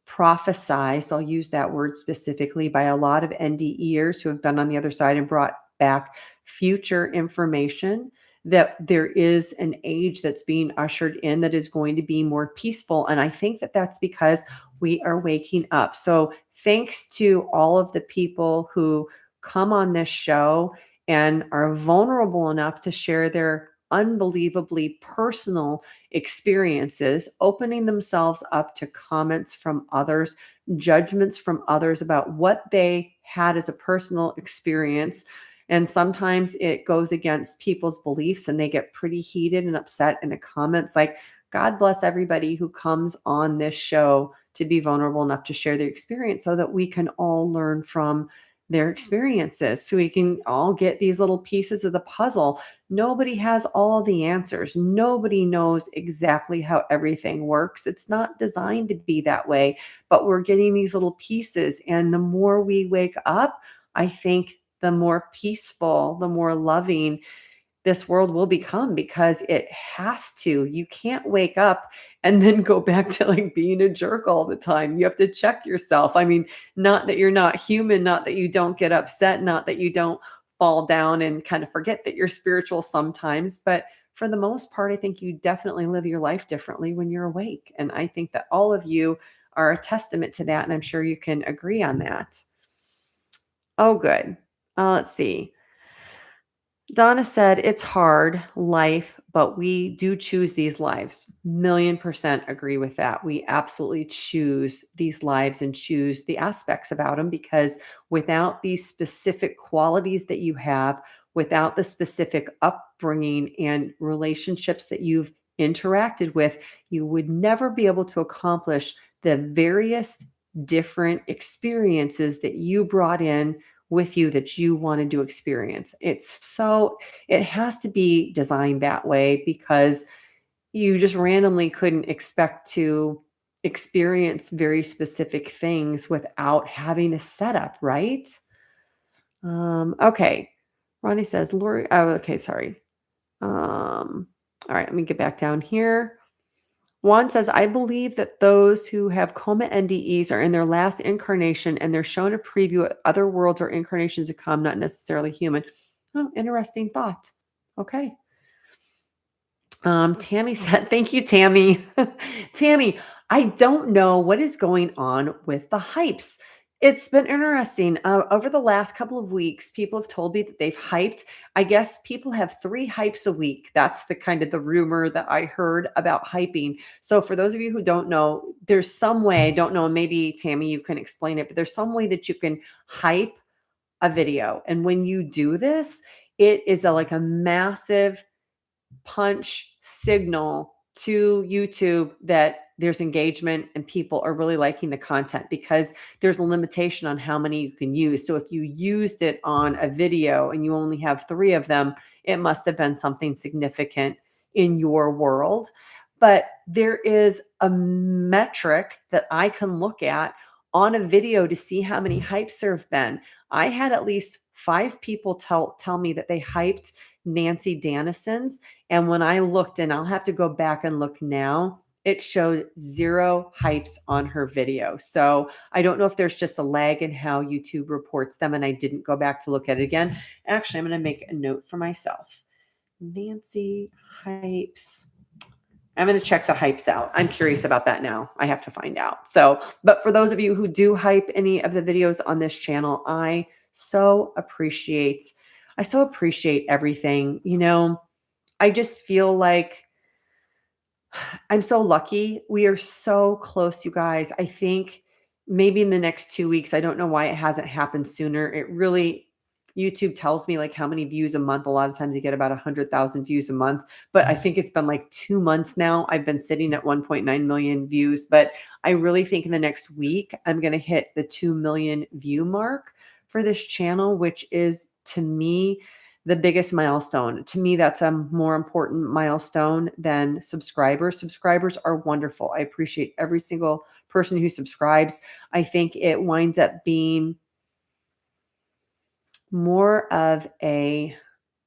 prophesized, I'll use that word specifically, by a lot of NDEs who have been on the other side and brought back future information, that there is an age that's being ushered in that is going to be more peaceful. And I think that that's because we are waking up. So thanks to all of the people who come on this show and are vulnerable enough to share their unbelievably personal experiences, opening themselves up to comments from others, judgments from others about what they had as a personal experience. And sometimes it goes against people's beliefs and they get pretty heated and upset in the comments. Like, God bless everybody who comes on this show to be vulnerable enough to share their experience so that we can all learn from their experiences, so we can all get these little pieces of the puzzle. Nobody has all the answers. Nobody knows exactly how everything works. It's not designed to be that way, but we're getting these little pieces. And the more we wake up, I think the more peaceful, the more loving this world will become, because it has to. You can't wake up and then go back to like being a jerk all the time. You have to check yourself. I mean, not that you're not human, not that you don't get upset, not that you don't fall down and kind of forget that you're spiritual sometimes, but for the most part, I think you definitely live your life differently when you're awake. And I think that all of you are a testament to that. And I'm sure you can agree on that. Oh, good. Let's see. Donna said, it's hard life, but we do choose these lives. 1,000,000% agree with that. We absolutely choose these lives and choose the aspects about them, because without these specific qualities that you have, without the specific upbringing and relationships that you've interacted with, you would never be able to accomplish the various different experiences that you brought in with you that you wanted to experience. It has to be designed that way, because you just randomly couldn't expect to experience very specific things without having a setup, right? Okay. Ronnie says, Laurie, oh, okay, sorry. All right, let me get back down here. Juan says, I believe that those who have coma NDEs are in their last incarnation and they're shown a preview of other worlds or incarnations to come, not necessarily human. Oh, interesting thought. Okay. Tammy said, thank you, Tammy. Tammy, I don't know what is going on with the hypes. It's been interesting. Over the last couple of weeks, people have told me that they've hyped. I guess people have 3 hypes a week. That's the kind of the rumor that I heard about hyping. So for those of you who don't know, there's some way, I don't know, maybe Tammy, you can explain it, but there's some way that you can hype a video. And when you do this, it is like a massive punch signal to YouTube that there's engagement and people are really liking the content, because there's a limitation on how many you can use. So if you used it on a video and you only have 3 of them, it must have been something significant in your world. But there is a metric that I can look at on a video to see how many hypes there have been. I had at least 5 people tell me that they hyped Nancy Danison's. And when I looked, and I'll have to go back and look now, it showed 0 hypes on her video. So I don't know if there's just a lag in how YouTube reports them, and I didn't go back to look at it again. Actually, I'm going to make a note for myself. Nancy hypes. I'm going to check the hypes out. I'm curious about that now. I have to find out. So, but for those of you who do hype any of the videos on this channel, I so appreciate everything. You know, I just feel like I'm so lucky. We are so close, you guys. I think maybe in the next 2 weeks, I don't know why it hasn't happened sooner. It really, YouTube tells me like how many views a month. A lot of times you get about 100,000 views a month, but I think it's been like 2 months now. I've been sitting at 1.9 million views, but I really think in the next week, I'm going to hit the 2 million view mark for this channel, which is to me the biggest milestone. To me, that's a more important milestone than subscribers. Subscribers are wonderful. I appreciate every single person who subscribes. I think it winds up being more of a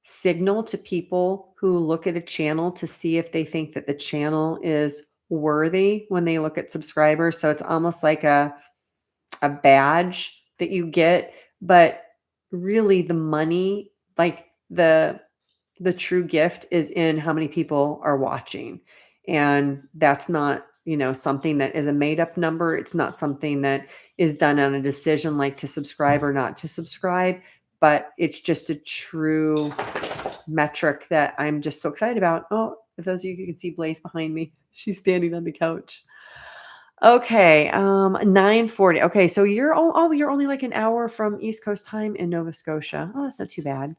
signal to people who look at a channel to see if they think that the channel is worthy when they look at subscribers. So it's almost like a badge that you get, but really the money, like the true gift is in how many people are watching. And that's not, you know, something that is a made up number. It's not something that is done on a decision like to subscribe or not to subscribe, but it's just a true metric that I'm just so excited about. Oh, if those of you can see Blaze behind me, she's standing on the couch. Okay, 9:40. Okay, so you're only like an hour from East Coast time in Nova Scotia. Oh, that's not too bad.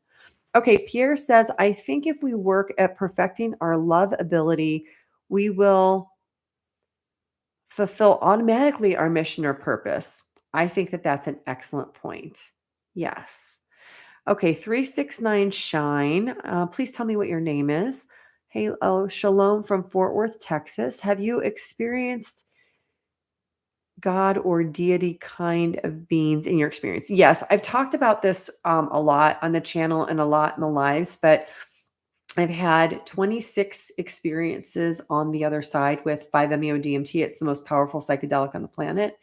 Okay, Pierre says, I think if we work at perfecting our love ability, we will fulfill automatically our mission or purpose. I think that that's an excellent point. Yes. Okay, 369 Shine. Please tell me what your name is. Hey, Shalom from Fort Worth, Texas. Have you experienced God or deity kind of beings in your experience? Yes, I've talked about this a lot on the channel and a lot in the lives, but I've had 26 experiences on the other side with 5-MeO-DMT. It's the most powerful psychedelic on the planet.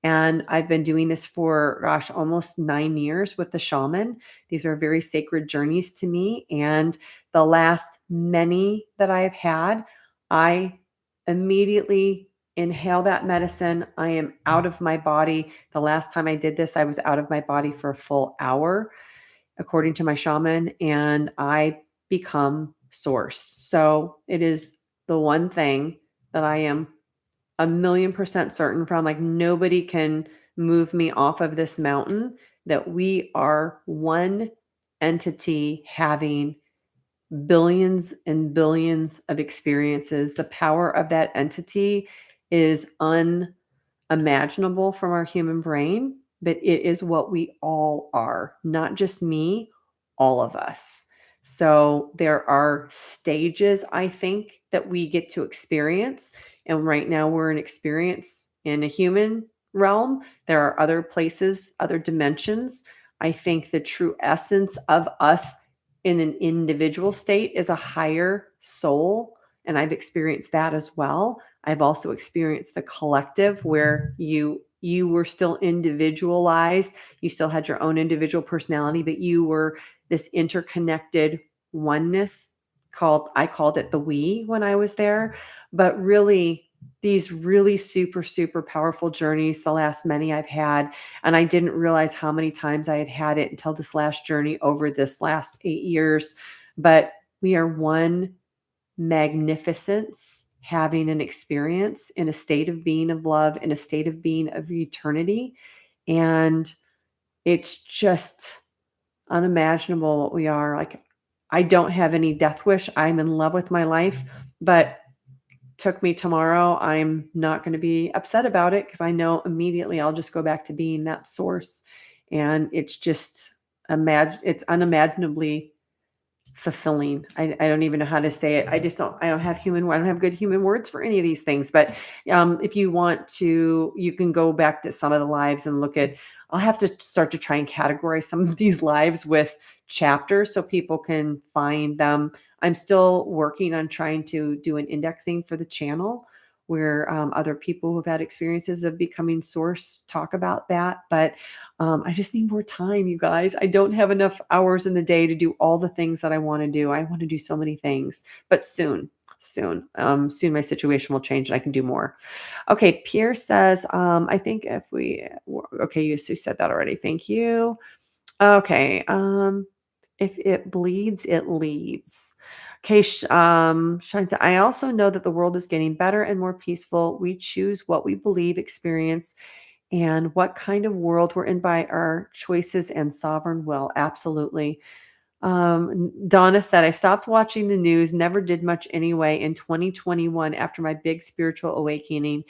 And I've been doing this for, gosh, almost 9 years with the shaman. These are very sacred journeys to me. And the last many that I've had, I immediately inhale that medicine. I am out of my body. The last time I did this, I was out of my body for a full hour, according to my shaman, and I become source. So it is the one thing that I am 1,000,000% certain from. Like nobody can move me off of this mountain, that we are one entity having billions and billions of experiences. The power of that entity is unimaginable from our human brain, but it is what we all are, not just me, all of us. So there are stages, I think, that we get to experience. And right now we're in experience in a human realm. There are other places, other dimensions. I think the true essence of us in an individual state is a higher soul. And I've experienced that as well. I've also experienced the collective where you were still individualized. You still had your own individual personality, but you were this interconnected oneness I called it the we when I was there. But really, these really super, super powerful journeys, the last many I've had, and I didn't realize how many times I had it until this last journey over this last 8 years. But we are one magnificence having an experience in a state of being of love, in a state of being of eternity. And it's just unimaginable what we are. Like, I don't have any death wish. I'm in love with my life, but took me tomorrow, I'm not going to be upset about it because I know immediately I'll just go back to being that source. And it's just it's unimaginably fulfilling. I don't even know how to say it. I don't have good human words for any of these things. But if you want to, you can go back to some of the lives and look at I'll have to start to try and categorize some of these lives with chapters so people can find them. I'm still working on trying to do an indexing for the channel where other people who've had experiences of becoming source talk about that. But I just need more time, you guys. I don't have enough hours in the day to do all the things that I want to do. I want to do so many things, but soon my situation will change and I can do more. Okay, Pierre says, I think if we, okay, you said that already. Thank you. Okay, if it bleeds, it leads. Okay, Shine said, I also know that the world is getting better and more peaceful. We choose what we believe, experience, and what kind of world we're in by our choices and sovereign will. Absolutely. Donna said, I stopped watching the news, never did much anyway in 2021 after my big spiritual awakening.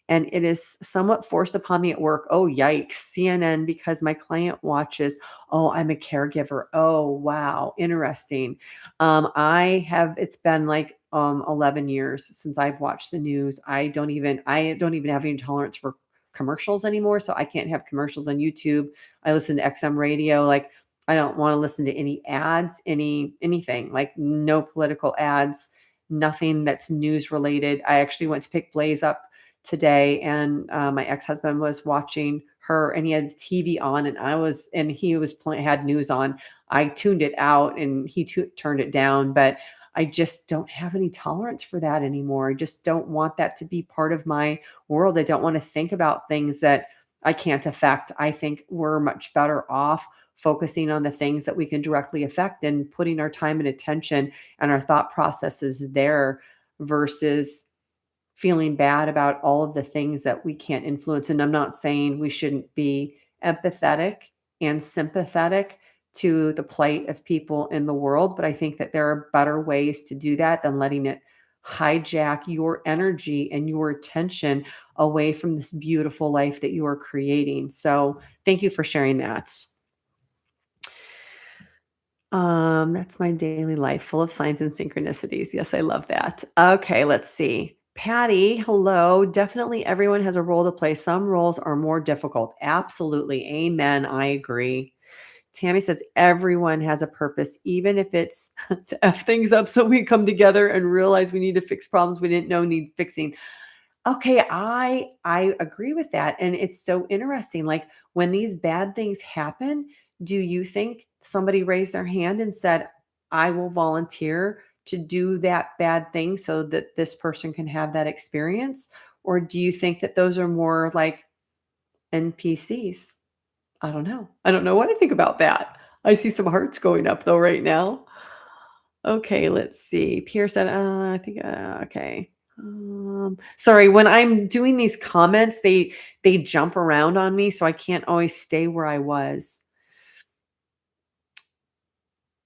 And it is somewhat forced upon me at work. Oh, yikes. CNN, because my client watches. Oh, I'm a caregiver. Oh, wow. Interesting. It's been like 11 years since I've watched the news. I don't even have any tolerance for commercials anymore. So I can't have commercials on YouTube. I listen to XM radio. Like, I don't want to listen to any ads, anything, like no political ads, nothing that's news related. I actually went to pick Blaze up today, and my ex-husband was watching her, and he had TV on, and he was had news on. I tuned it out, and he turned it down, but I just don't have any tolerance for that anymore. I just don't want that to be part of my world. I don't want to think about things that I can't affect. I think we're much better off focusing on the things that we can directly affect and putting our time and attention and our thought processes there versus feeling bad about all of the things that we can't influence. And I'm not saying we shouldn't be empathetic and sympathetic to the plight of people in the world, but I think that there are better ways to do that than letting it hijack your energy and your attention away from this beautiful life that you are creating. So thank you for sharing that. That's my daily life, full of signs and synchronicities. Yes, I love that. Okay, let's see. Patty, hello. Definitely everyone has a role to play. Some roles are more difficult. Absolutely. Amen. I agree. Tammy says everyone has a purpose, even if it's to F things up so we come together and realize we need to fix problems we didn't know need fixing. Okay, I agree with that. And it's so interesting. Like when these bad things happen, do you think somebody raised their hand and said, I will volunteer to do that bad thing so that this person can have that experience? Or do you think that those are more like NPCs? I don't know. I don't know what I think about that. I see some hearts going up though right now. Okay, let's see. Pierre said, I think, okay. Sorry, when I'm doing these comments, they jump around on me, so I can't always stay where I was.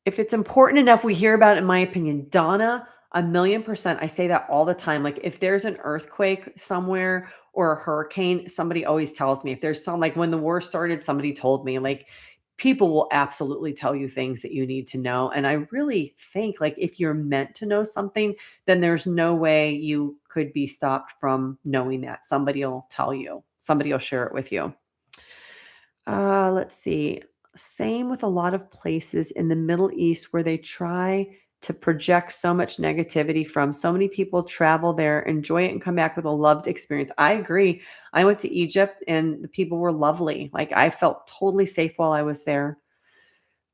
If it's important enough, we hear about it, in my opinion. Donna, 1,000,000%. I say that all the time. Like if there's an earthquake somewhere or a hurricane, somebody always tells me. If there's some, like when the war started, somebody told me. Like people will absolutely tell you things that you need to know. And I really think like if you're meant to know something, then there's no way you could be stopped from knowing that. Somebody will tell you. Somebody will share it with you. Let's see. Same with a lot of places in the Middle East where they try to project so much negativity from. So many people travel there, enjoy it, and come back with a loved experience. I agree. I went to Egypt and the people were lovely. Like I felt totally safe while I was there.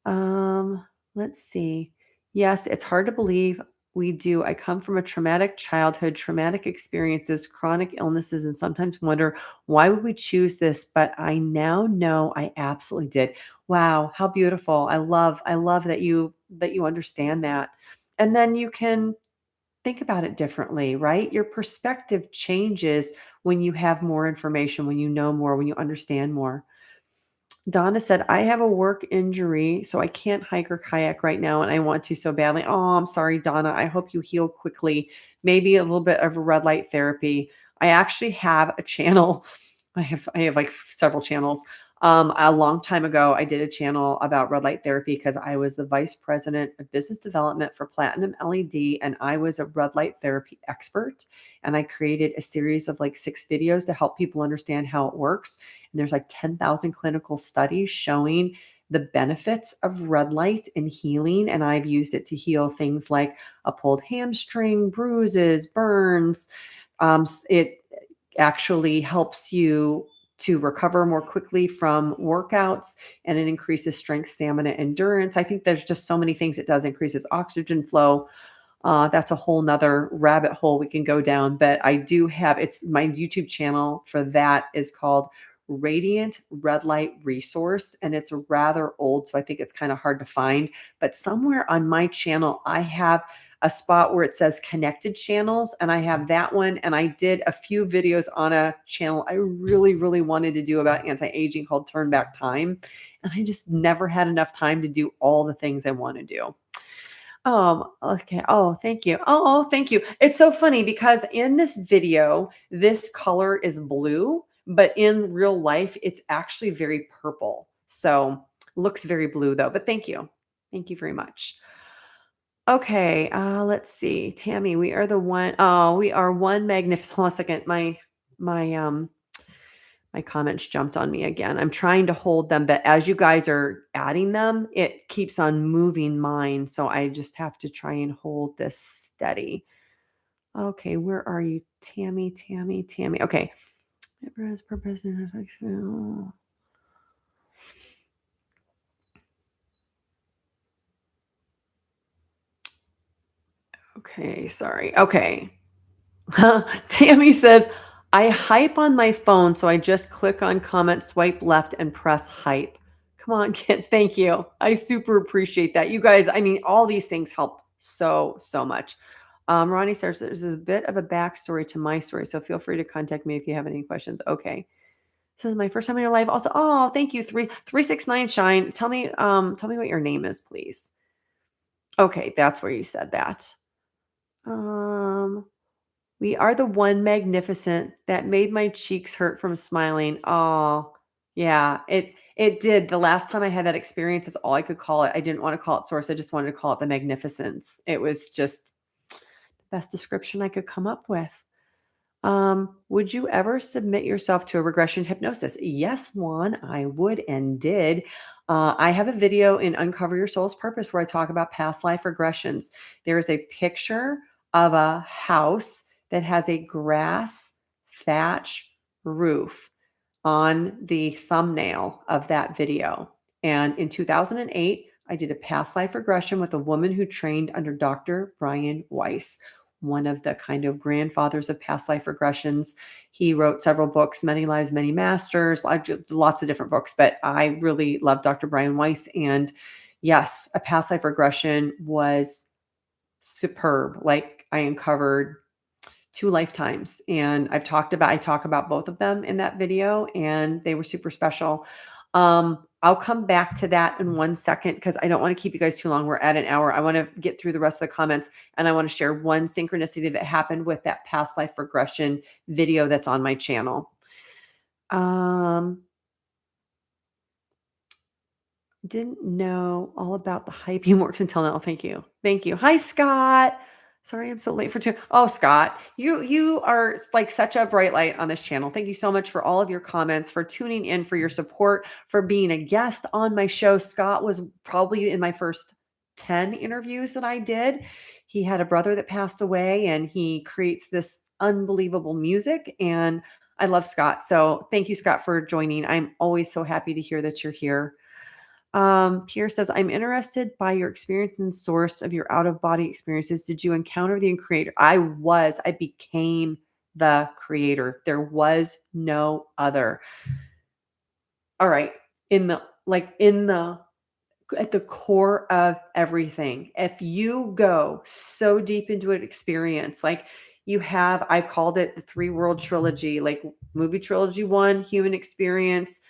Let's see. Yes, it's hard to believe we do. I come from a traumatic childhood, traumatic experiences, chronic illnesses, and sometimes wonder why would we choose this? But I now know I absolutely did. Wow, how beautiful. I love that you understand that. And then you can think about it differently, right? Your perspective changes when you have more information, when you know more, when you understand more. Donna said, I have a work injury, so I can't hike or kayak right now, and I want to so badly. Oh, I'm sorry, Donna. I hope you heal quickly. Maybe a little bit of red light therapy. I actually have a channel. I have like several channels. A long time ago, I did a channel about red light therapy because I was the vice president of business development for Platinum LED, and I was a red light therapy expert. And I created a series of like 6 videos to help people understand how it works. And there's like 10,000 clinical studies showing the benefits of red light and healing. And I've used it to heal things like a pulled hamstring, bruises, burns. It actually helps you to recover more quickly from workouts, and it increases strength, stamina, endurance. I think there's just so many things it does. Increases oxygen flow. That's a whole nother rabbit hole we can go down, but I do have, it's my YouTube channel for that is called Radiant Red Light Resource, and it's rather old, so I think it's kind of hard to find. But somewhere on my channel, I have a spot where it says connected channels, and I have that one. And I did a few videos on a channel I really, really wanted to do about anti-aging called Turn Back Time. And I just never had enough time to do all the things I want to do. Okay. Oh, thank you. Oh, thank you. It's so funny because in this video, this color is blue, but in real life, it's actually very purple. So looks very blue though, but thank you. Thank you very much. Okay, let's see. Tammy, we are the one. Oh, we are one magnificent. Hold on a second. My my comments jumped on me again. I'm trying to hold them, but as you guys are adding them, it keeps on moving mine. So I just have to try and hold this steady. Okay, where are you? Tammy, Tammy, Tammy. Okay. Okay, sorry. Okay. Tammy says, I hype on my phone, so I just click on comment, swipe left, and press hype. Come on, kids. Thank you. I super appreciate that. You guys, I mean, all these things help so, so much. Ronnie says, there's a bit of a backstory to my story, so feel free to contact me if you have any questions. Okay. This is my first time in your life. Also, oh, thank you. 369 Shine. Tell me what your name is, please. Okay, that's where you said that. We are the one magnificent that made my cheeks hurt from smiling. Oh, yeah, it did. The last time I had that experience, that's all I could call it. I didn't want to call it source. I just wanted to call it the magnificence. It was just the best description I could come up with. Would you ever submit yourself to a regression hypnosis? Yes, Juan, I would and did. I have a video in Uncover Your Soul's Purpose where I talk about past life regressions. There is a picture of a house that has a grass thatch roof on the thumbnail of that video. And in 2008, I did a past life regression with a woman who trained under Dr. Brian Weiss, one of the kind of grandfathers of past life regressions. He wrote several books, Many Lives, Many Masters, lots of different books, but I really love Dr. Brian Weiss. And yes, a past life regression was superb. Like I uncovered 2 lifetimes, and I talk about both of them in that video, and they were super special. I'll come back to that in 1 second because I don't want to keep you guys too long. We're at an hour. I want to get through the rest of the comments, and I want to share one synchronicity that happened with that past life regression video that's on my channel. Didn't know all about the hyping works until now. Thank you. Thank you. Hi, Scott. Sorry, I'm so late for two. Oh, Scott, you are like such a bright light on this channel. Thank you so much for all of your comments, for tuning in, for your support, for being a guest on my show. Scott was probably in my first 10 interviews that I did. He had a brother that passed away, and he creates this unbelievable music, and I love Scott. So thank you, Scott, for joining. I'm always so happy to hear that you're here. Pierre says, I'm interested by your experience and source of your out-of-body experiences. Did you encounter the creator? I became the creator. There was no other. All right. At the core of everything, if you go so deep into an experience, like I've called it the 3-world trilogy, like movie trilogy 1, human experience,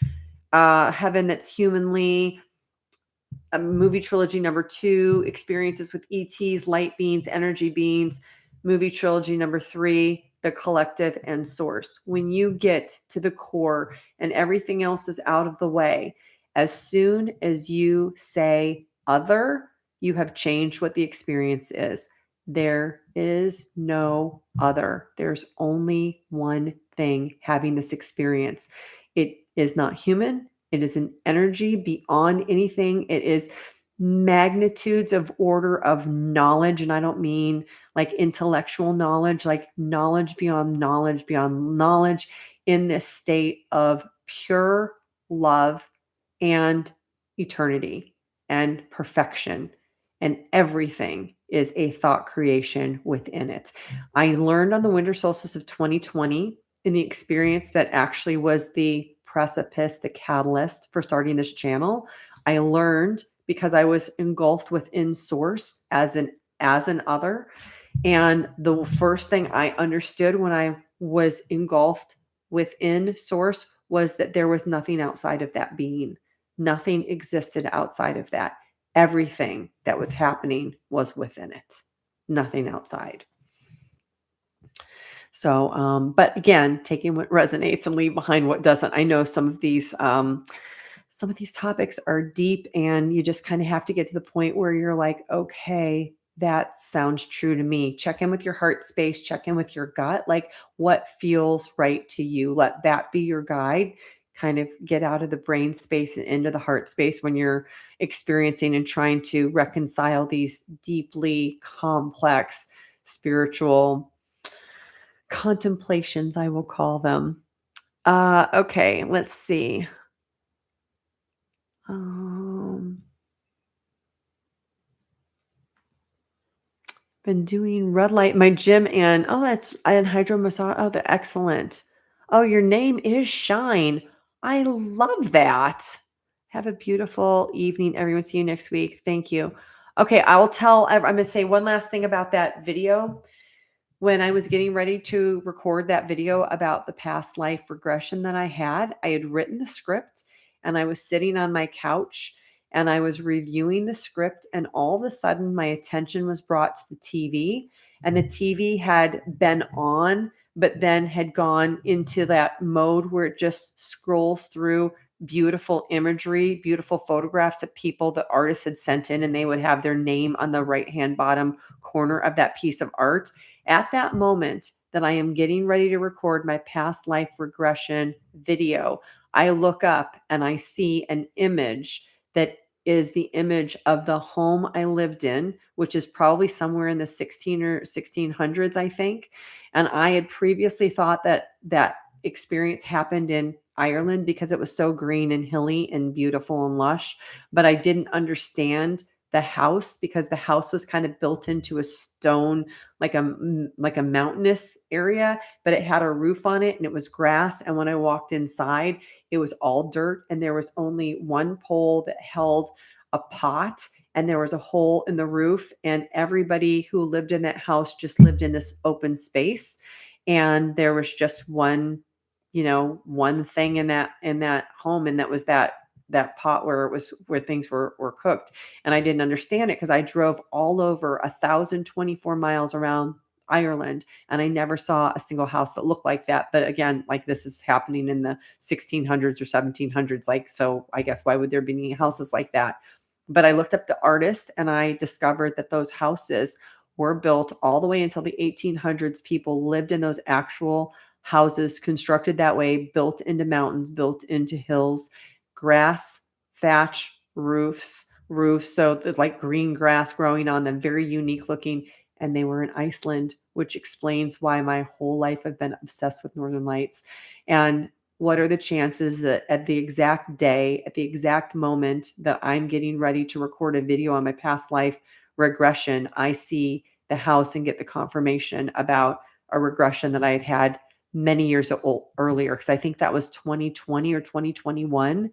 heaven that's humanly, movie trilogy number 2, experiences with ETs, light beings, energy beings. Movie trilogy number 3, the collective and source. When you get to the core and everything else is out of the way, as soon as you say other, you have changed what the experience is. There is no other. There's only one thing having this experience. It is not human. It is an energy beyond anything. It is magnitudes of order of knowledge. And I don't mean like intellectual knowledge, like knowledge beyond knowledge, beyond knowledge, in this state of pure love and eternity and perfection. And everything is a thought creation within it. I learned on the winter solstice of 2020 in the experience that actually was the precipice, the catalyst for starting this channel. I learned because I was engulfed within source as an other. And the first thing I understood when I was engulfed within source was that there was nothing outside of that being. Nothing existed outside of that. Everything that was happening was within it. Nothing outside. So, but again, taking what resonates and leave behind what doesn't. I know some of these topics are deep, and you just kind of have to get to the point where you're like, okay, that sounds true to me. Check in with your heart space, check in with your gut, like what feels right to you. Let that be your guide. Kind of get out of the brain space and into the heart space when you're experiencing and trying to reconcile these deeply complex spiritual contemplations, I will call them. Okay, let's see. Been doing red light, my gym, and and hydro massage. Oh, they're excellent. Oh, your name is Shine. I love that. Have a beautiful evening, everyone. See you next week. Thank you. Okay, I'm going to say one last thing about that video. When I was getting ready to record that video about the past life regression that I had written the script and I was sitting on my couch and I was reviewing the script, and all of a sudden my attention was brought to the TV, and the TV had been on, but then had gone into that mode where it just scrolls through beautiful imagery, beautiful photographs that the artists had sent in, and they would have their name on the right-hand bottom corner of that piece of art. At that moment that I am getting ready to record my past life regression video, I look up and I see an image that is the image of the home I lived in, which is probably somewhere in the 1600s, I think. And I had previously thought that that experience happened in Ireland because it was so green and hilly and beautiful and lush, but I didn't understand the house because the house was kind of built into a stone, like a mountainous area, but it had a roof on it and it was grass. And when I walked inside, it was all dirt, and there was only one pole that held a pot, and there was a hole in the roof, and everybody who lived in that house just lived in this open space. And there was just one thing in that home, and that was that pot where things were cooked. And I didn't understand it because I drove all over 1,024 miles around Ireland, and I never saw a single house that looked like that. But again, like, this is happening in the 1600s or 1700s. Like, so I guess why would there be any houses like that? But I looked up the artist and I discovered that those houses were built all the way until the 1800s. People lived in those actual houses, constructed that way, built into mountains, built into hills, grass, thatch, roofs, so like green grass growing on them, very unique looking. And they were in Iceland, which explains why my whole life I've been obsessed with Northern Lights. And what are the chances that at the exact day, at the exact moment that I'm getting ready to record a video on my past life regression, I see the house and get the confirmation about a regression that I had many years earlier? Because I think that was 2020 or 2021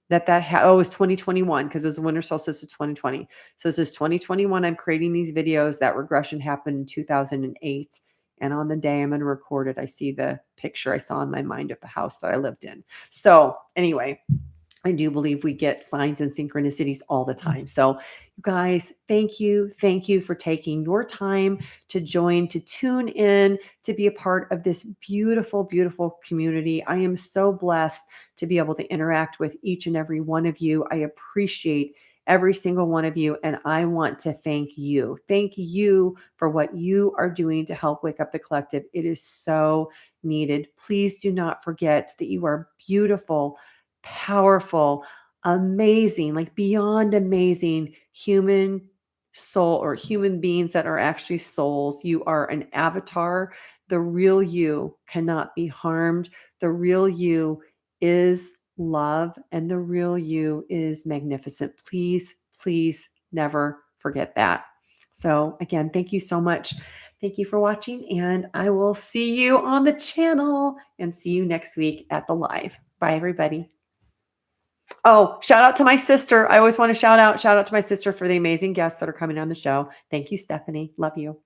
it was 2021, because it was the winter solstice of 2020. So this is 2021. I'm creating these videos. That regression happened in 2008. And on the day I'm going to record it, I see the picture I saw in my mind of the house that I lived in. So anyway, I do believe we get signs and synchronicities all the time. So, you guys, thank you. Thank you for taking your time to join, to tune in, to be a part of this beautiful, beautiful community. I am so blessed to be able to interact with each and every one of you. I appreciate every single one of you. And I want to thank you. Thank you for what you are doing to help wake up the collective. It is so needed. Please do not forget that you are beautiful, powerful, amazing, like beyond amazing human soul, or human beings that are actually souls. You are an avatar. The real you cannot be harmed. The real you is love, and the real you is magnificent. Please, please never forget that. So, again, thank you so much. Thank you for watching, and I will see you on the channel and see you next week at the live. Bye, everybody. Oh, shout out to my sister. I always want to shout out to my sister for the amazing guests that are coming on the show. Thank you, Stephanie. Love you.